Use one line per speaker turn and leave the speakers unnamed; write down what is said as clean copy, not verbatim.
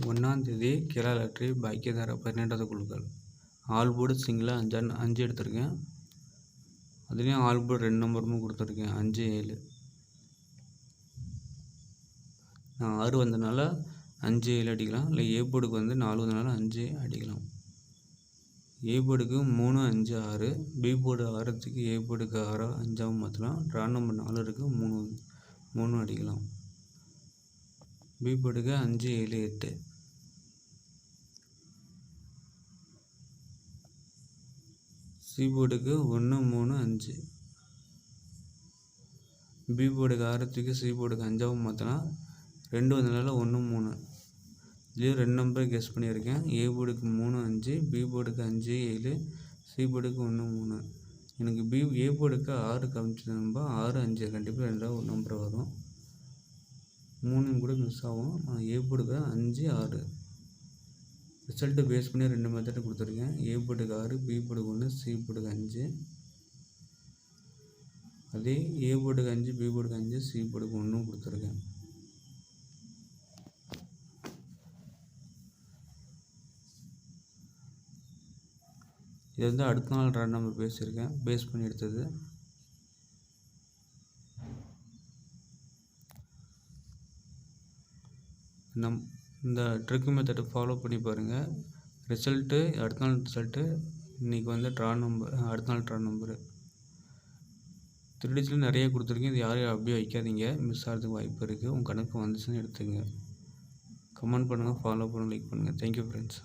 ஒன்றாந்தேதி கேரளா லாட்ரி பாக்கியதார 12வது குழுக்கள் ஆல் போர்டு சிங்கிளாக 5 எடுத்திருக்கேன். அதுலேயும் ஆல் போர்டு 2 நம்பருமே கொடுத்துருக்கேன் 5, 7. நான் 6 வந்ததுனால 5, 7 அடிக்கலாம். இல்லை ஏ போர்டுக்கு வந்து 4 வந்ததுனால 5 அடிக்கலாம். ஏ போர்டுக்கு 3, 5, 6. பி போர்டு 6க்கு ஏ போர்டுக்கு 6 5ஆகவும் மாற்றலாம். ட்ரா நம்பர் 4 இருக்குது 3 அடிக்கலாம். பி போர்டுக்கு 5, 7, 8. சி போர்டுக்கு 1, 3, 5. பி போர்டுக்கு 6க்கு சி போர்டுக்கு 5ஆகவும் மாற்றலாம். 2 வந்ததுனால 1, 3. இதுலேயும் 2 நம்பர் கெஸ் பண்ணியிருக்கேன். ஏ போர்டுக்கு 3, 5. பி போர்டுக்கு 5, 7. சி போர்டுக்கு 1, 3. எனக்கு ஏ போர்டுக்கு 6 காமிச்சது நம்ப 6, 5 கண்டிப்பாக 2 ஒரு நம்பர் வரும். 3 கூட மிஸ் ஆகும். நான் ஏ போர்டுக்கு 5, 6 ரிசல்ட்டு பேஸ் பண்ணி 2 மெத்தட் கொடுத்துருக்கேன். ஏ போர்டுக்கு 6, பி போர்டுக்கு 1, சி போர்டுக்கு 5. அதே ஏ போர்டுக்கு 5, பி போர்டுக்கு 5, சி போர்டுக்கு 1 கொடுத்துருக்கேன். இது வந்து அடுத்த நாள் ட்ரா நம்பர் பேஸ் பண்ணி எடுத்தது. இந்த ட்ரிக் மெத்தடை ஃபாலோ பண்ணி பாருங்கள். ரிசல்ட்டு அடுத்த நாள் ரிசல்ட்டு இன்றைக்கி வந்து அடுத்த நாள் ட்ரா நம்பரு 3 டிஜிட்டில் நிறைய கொடுத்துருக்கேன். இது யாரையும் அப்படியே வைக்காதீங்க, மிஸ் ஆகிறதுக்கு வாய்ப்பு இருக்குது. உங்கள் கணக்கு வந்துச்சுன்னு எடுத்துங்க. கமெண்ட் பண்ணுங்கள், ஃபாலோ பண்ணுங்கள், லைக் பண்ணுங்கள். Thank you friends.